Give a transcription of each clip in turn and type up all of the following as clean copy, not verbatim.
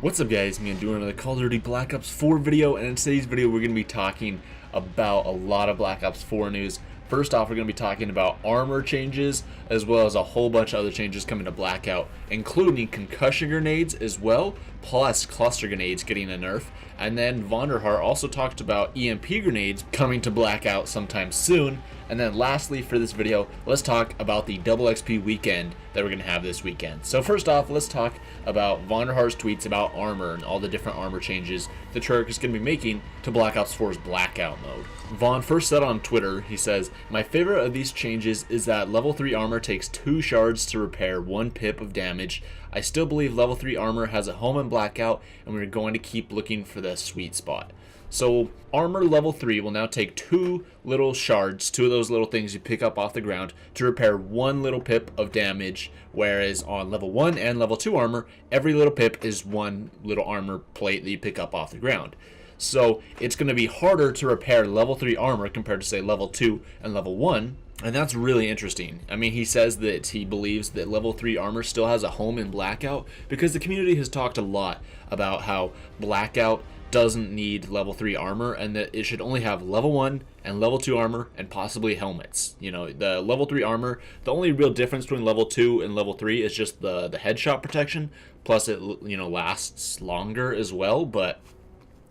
What's up guys, me and doing another Call of Duty Black Ops 4 video, and in today's video we're going to be talking about a lot of Black Ops 4 news. First off, we're going to be talking about armor changes, as well as a whole bunch of other changes coming to Blackout, including concussion grenades as well, plus cluster grenades getting a nerf. And then Vonderhaar also talked about EMP grenades coming to Blackout sometime soon. And then lastly for this video, let's talk about the double XP weekend that we're going to have this weekend. So first off, let's talk about Vonderhaar's tweets about armor and all the different armor changes that Treyarch is going to be making to Black Ops 4's Blackout mode. Vaughn first said on Twitter, he says, "My favorite of these changes is that level 3 armor takes 2 shards to repair 1 pip of damage. I still believe level 3 armor has a home in Blackout, and we're going to keep looking for the sweet spot." So armor level 3 will now take 2 little shards, 2 of those little things you pick up off the ground, to repair 1 little pip of damage, whereas on level 1 and level 2 armor, every little pip is 1 little armor plate that you pick up off the ground. So it's going to be harder to repair level 3 armor compared to say level 2 and level 1. And that's really interesting. I mean, he says that he believes that level 3 armor still has a home in Blackout because the community has talked a lot about how Blackout doesn't need level 3 armor and that it should only have level 1 and level 2 armor and possibly helmets. You know, the level 3 armor, the only real difference between level 2 and level 3 is just the headshot protection, plus it, you know, lasts longer as well. But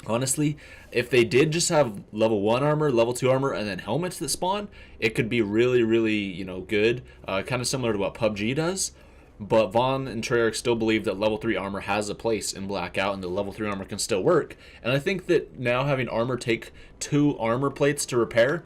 honestly, if they did just have level 1 armor, level 2 armor, and then helmets that spawn, it could be really, you know, good. Kind of similar to what PUBG does. But Vaughn and Treyarch still believe that level 3 armor has a place in Blackout and the level 3 armor can still work. And I think that now having armor take 2 armor plates to repair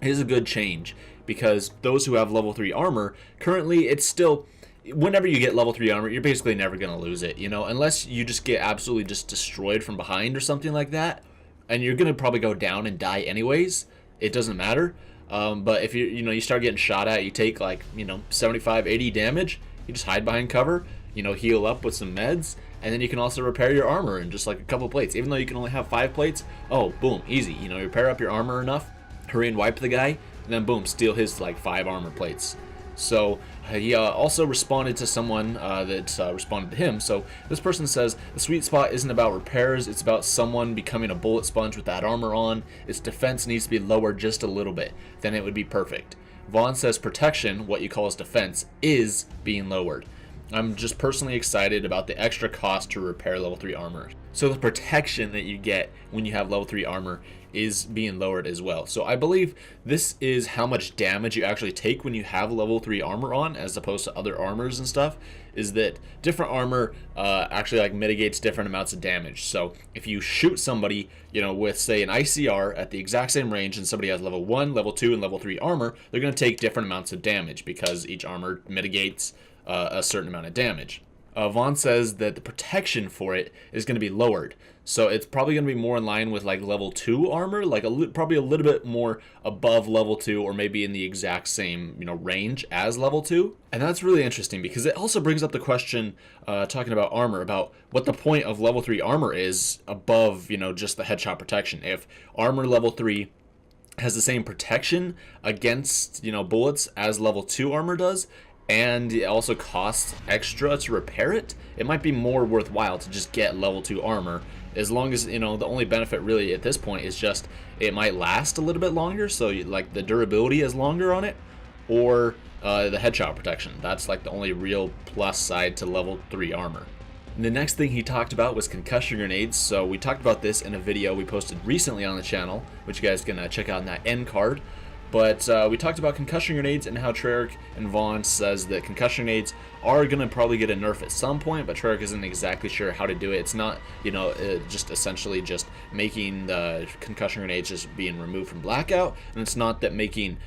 is a good change. Because those who have level 3 armor, currently it's still, whenever you get level 3 armor, you're basically never going to lose it, you know, unless you just get absolutely just destroyed from behind or something like that, and you're going to probably go down and die anyways. It doesn't matter. But if you start getting shot at, you take like, 75, 80 damage, you just hide behind cover, heal up with some meds, and then you can also repair your armor in just like a couple plates. Even though you can only have 5 plates, oh, boom, easy. You repair up your armor enough, hurry and wipe the guy, and then boom, steal his like 5 armor plates. So he also responded to someone that responded to him. So this person says, "The sweet spot isn't about repairs, it's about someone becoming a bullet sponge with that armor on. Its defense needs to be lowered just a little bit, then it would be perfect." Vaughn says protection, what you call as defense, is being lowered. I'm just personally excited about the extra cost to repair level 3 armor. So the protection that you get when you have level 3 armor is being lowered as well. So I believe this is how much damage you actually take when you have level 3 armor on, as opposed to other armors and stuff, is that different armor actually like mitigates different amounts of damage. So if you shoot somebody, with say an ICR at the exact same range and somebody has level 1, level 2, and level 3 armor, they're going to take different amounts of damage because each armor mitigates a certain amount of damage. Vaughn says that the protection for it is going to be lowered. So it's probably going to be more in line with like level 2 armor, like probably a little bit more above level 2, or maybe in the exact same range as level 2. And that's really interesting because it also brings up the question, talking about armor, about what the point of level 3 armor is above just the headshot protection. If armor level 3 has the same protection against bullets as level 2 armor does, and it also costs extra to repair it, it might be more worthwhile to just get level 2 armor, as long as the only benefit really at this point is just it might last a little bit longer, so like the durability is longer on it, or the headshot protection. That's like the only real plus side to level 3 armor. And the next thing he talked about was concussion grenades. So we talked about this in a video we posted recently on the channel, which you guys can check out in that end card. But we talked about concussion grenades and how Treyarch and Vaughn says that concussion grenades are going to probably get a nerf at some point, but Treyarch isn't exactly sure how to do it. It's not, just essentially just making the concussion grenades just being removed from Blackout, and it's not that making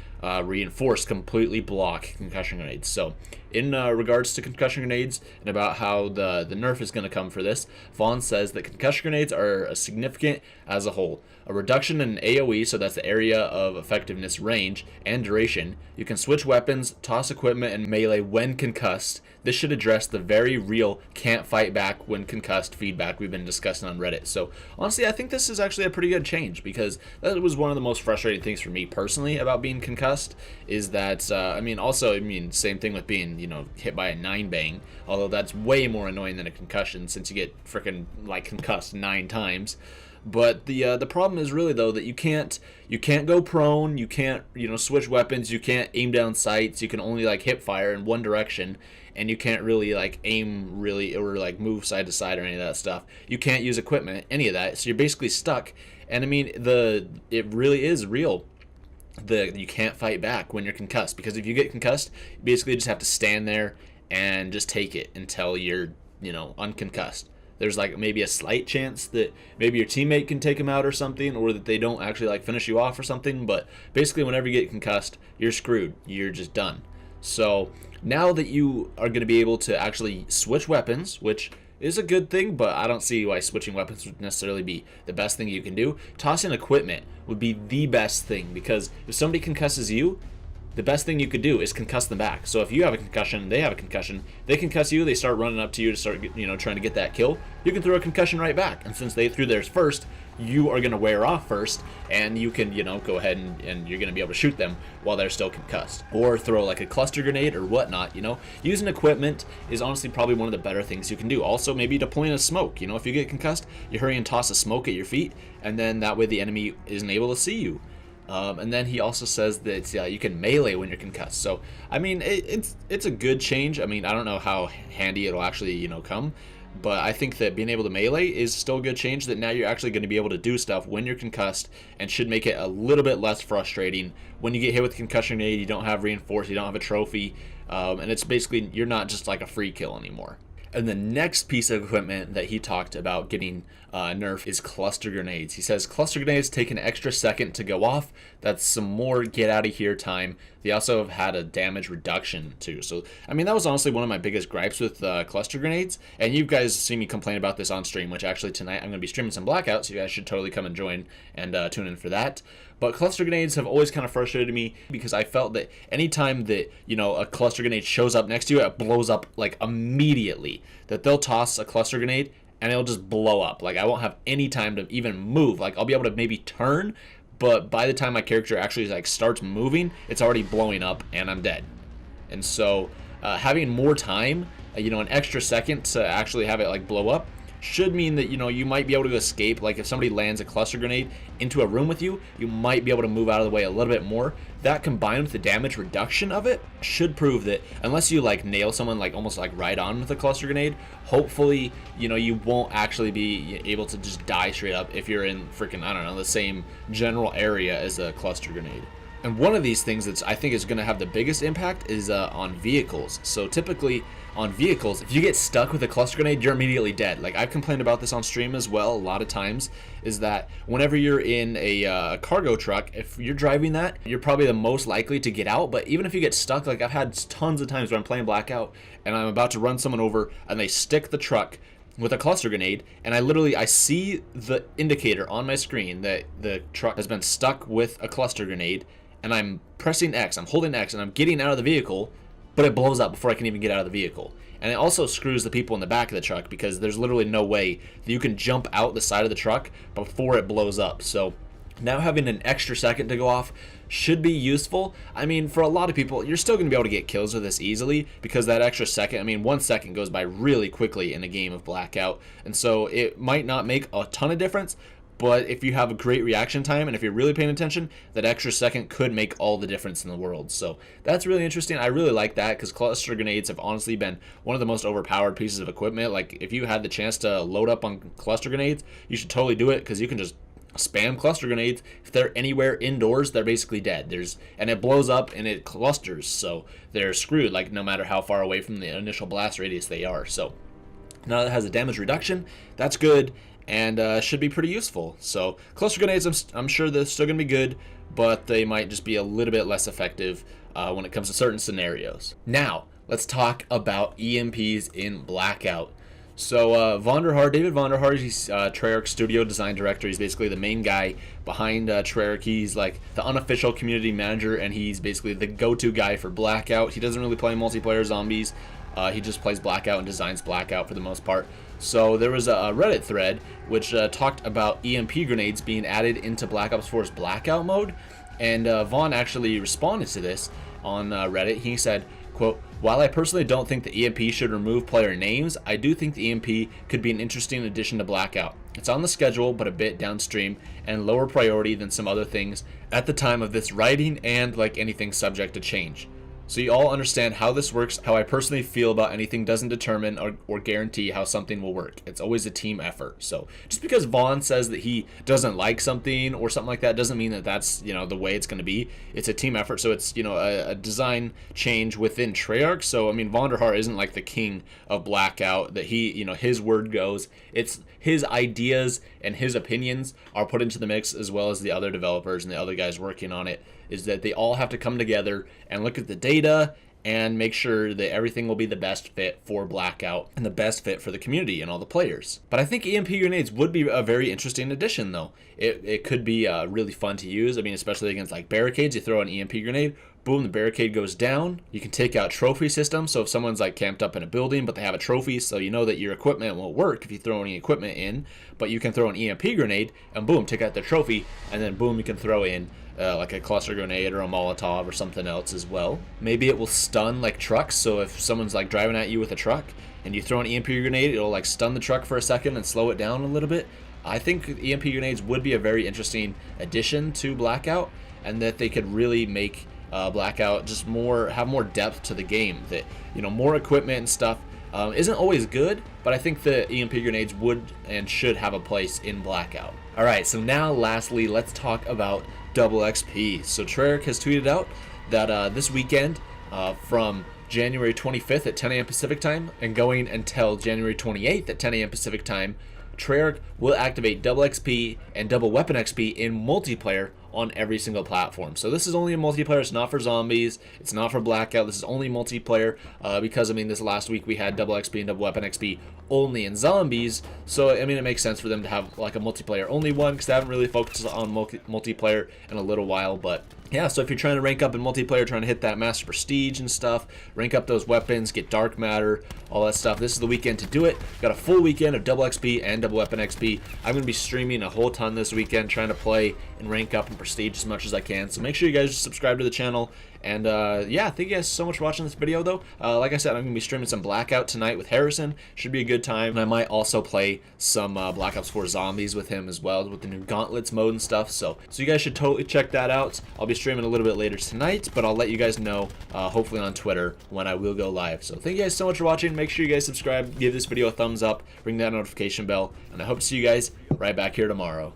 reinforced completely block concussion grenades. So in regards to concussion grenades and about how the nerf is going to come for this, Vaughn says that concussion grenades are significant as a whole. A reduction in AoE, so that's the area of effectiveness, range, and duration. You can switch weapons, toss equipment, and melee when concussed. this should address the very real can't fight back when concussed feedback we've been discussing on Reddit. So honestly, I think this is actually a pretty good change, because that was one of the most frustrating things for me personally about being concussed, is that same thing with being, hit by a 9-bang, although that's way more annoying than a concussion since you get freaking like concussed 9 times. But the problem is really, though, that you can't go prone, you can't switch weapons, you can't aim down sights, you can only like hip fire in one direction, and you can't really like aim really or like move side to side or any of that stuff. You can't use equipment, any of that, so you're basically stuck. And I mean, it really is real. You can't fight back when you're concussed, because if you get concussed, you basically just have to stand there and just take it until you're unconcussed. There's like maybe a slight chance that maybe your teammate can take him out or something, or that they don't actually like finish you off or something, but basically whenever you get concussed, you're screwed. You're just done. So now that you are going to be able to actually switch weapons, which is a good thing, but I don't see why switching weapons would necessarily be the best thing you can do. Tossing equipment would be the best thing, because if somebody concusses you, the best thing you could do is concuss them back. So if you have a concussion, they have a concussion, they concuss you, they start running up to you to start trying to get that kill, you can throw a concussion right back. And since they threw theirs first, you are going to wear off first, and you can go ahead and you're going to be able to shoot them while they're still concussed, or throw like a cluster grenade or whatnot. Using equipment is honestly probably one of the better things you can do. Also, maybe deploying a smoke. If you get concussed, you hurry and toss a smoke at your feet, and then that way the enemy isn't able to see you. And then he also says that you can melee when you're concussed. So I mean, it's a good change. I mean, I don't know how handy it'll actually come, but I think that being able to melee is still a good change, that now you're actually going to be able to do stuff when you're concussed, and should make it a little bit less frustrating. When you get hit with a concussion grenade, you don't have reinforced, you don't have a trophy, and it's basically, you're not just like a free kill anymore. And the next piece of equipment that he talked about getting nerfed is cluster grenades. He says cluster grenades take an extra second to go off. That's some more get out of here time. They also have had a damage reduction too. So I mean, that was honestly one of my biggest gripes with cluster grenades. And you guys see me complain about this on stream, which actually tonight I'm going to be streaming some Blackout, so you guys should totally come and join and tune in for that. But cluster grenades have always kind of frustrated me, because I felt that anytime that a cluster grenade shows up next to you, it blows up like immediately. That they'll toss a cluster grenade and it'll just blow up. Like I won't have any time to even move. Like I'll be able to maybe turn, but by the time my character actually like starts moving, it's already blowing up and I'm dead. And so having more time, an extra second to actually have it like blow up, should mean that you might be able to escape. Like if somebody lands a cluster grenade into a room with you, you might be able to move out of the way a little bit more. That combined with the damage reduction of it should prove that unless you like nail someone like almost like right on with a cluster grenade, hopefully you won't actually be able to just die straight up if you're in freaking, I don't know, the same general area as a cluster grenade. And one of these things that I think is going to have the biggest impact is on vehicles. So typically on vehicles, if you get stuck with a cluster grenade, you're immediately dead. Like I've complained about this on stream as well a lot of times, is that whenever you're in a cargo truck, if you're driving that, you're probably the most likely to get out. But even if you get stuck, like I've had tons of times where I'm playing Blackout and I'm about to run someone over and they stick the truck with a cluster grenade, and I see the indicator on my screen that the truck has been stuck with a cluster grenade, and I'm pressing X, I'm holding X, and I'm getting out of the vehicle, but it blows up before I can even get out of the vehicle. And it also screws the people in the back of the truck, because there's literally no way that you can jump out the side of the truck before it blows up. So now having an extra second to go off should be useful. I mean, for a lot of people, you're still going to be able to get kills with this easily, because that extra second, I mean, 1 second goes by really quickly in a game of Blackout, and so it might not make a ton of difference. But if you have a great reaction time, and if you're really paying attention, that extra second could make all the difference in the world. So that's really interesting. I really like that, because cluster grenades have honestly been one of the most overpowered pieces of equipment. Like if you had the chance to load up on cluster grenades, you should totally do it, because you can just spam cluster grenades. If they're anywhere indoors, they're basically dead. And it blows up and it clusters, so they're screwed, like no matter how far away from the initial blast radius they are. So now that it has a damage reduction, that's good, and should be pretty useful. So cluster grenades, I'm sure they're still going to be good, but they might just be a little bit less effective when it comes to certain scenarios. Now, let's talk about EMPs in Blackout. So Vonderhaar, David Vonderhaar, he's Treyarch studio design director. He's basically the main guy behind Treyarch. He's like the unofficial community manager, and he's basically the go-to guy for Blackout. He doesn't really play multiplayer zombies. He just plays Blackout and designs Blackout for the most part. So there was a Reddit thread which talked about EMP grenades being added into Black Ops 4's Blackout mode, and Vaughn actually responded to this on Reddit. He said, quote, "While I personally don't think the EMP should remove player names, I do think the EMP could be an interesting addition to Blackout. It's on the schedule, but a bit downstream and lower priority than some other things at the time of this writing, and like anything, subject to change. So you all understand how this works. How I personally feel about anything doesn't determine or guarantee how something will work. It's always a team effort." So just because Vaughn says that he doesn't like something or something like that doesn't mean that that's, you know, the way it's going to be. It's a team effort. So it's, you know, a design change within Treyarch. So I mean, Vonderhaar isn't like the king of Blackout, that he, you know, his word goes. It's his ideas and his opinions are put into the mix, as well as the other developers and the other guys working on it, is that they all have to come together and look at the data and make sure that everything will be the best fit for Blackout and the best fit for the community and all the players. But I think EMP grenades would be a very interesting addition, though. It could be really fun to use. I mean, especially against like barricades. You throw an EMP grenade, boom, the barricade goes down. You can take out trophy systems. So if someone's like camped up in a building, but they have a trophy, so you know that your equipment won't work if you throw any equipment in, but you can throw an EMP grenade and boom, take out the trophy, and then boom, you can throw in like a cluster grenade or a Molotov or something else as well. Maybe it will stun like trucks. So if someone's like driving at you with a truck and you throw an EMP grenade, it'll like stun the truck for a second and slow it down a little bit. I think EMP grenades would be a very interesting addition to Blackout, and that they could really make Blackout just have more depth to the game. That, you know, more equipment and stuff isn't always good, but I think the EMP grenades would and should have a place in Blackout. Alright, so now lastly, let's talk about double XP. So Treyarch has tweeted out that this weekend, from January 25th at 10 a.m. Pacific time and going until January 28th at 10 a.m. Pacific time, Treyarch will activate double XP and double weapon XP in multiplayer on every single platform. So this is only in multiplayer. It's not for zombies. It's not for Blackout. This is only multiplayer because, I mean, this last week we had double XP and double weapon XP only in zombies. So, I mean, it makes sense for them to have like a multiplayer only one, because they haven't really focused on multiplayer in a little while. But yeah, so if you're trying to rank up in multiplayer, trying to hit that master prestige and stuff, rank up those weapons, get dark matter, all that stuff, this is the weekend to do it. Got a full weekend of double XP and double weapon XP. I'm going to be streaming a whole ton this weekend, trying to play and rank up in prestige as much as I can. So make sure you guys subscribe to the channel. And yeah, thank you guys so much for watching this video, though. Like I said, I'm going to be streaming some Blackout tonight with Harrison. Should be a good time. And I might also play some Black Ops 4 Zombies with him as well, with the new Gauntlets mode and stuff. So you guys should totally check that out. I'll be streaming a little bit later tonight, but I'll let you guys know, hopefully on Twitter, when I will go live. So thank you guys so much for watching. Make sure you guys subscribe, give this video a thumbs up, ring that notification bell, and I hope to see you guys right back here tomorrow.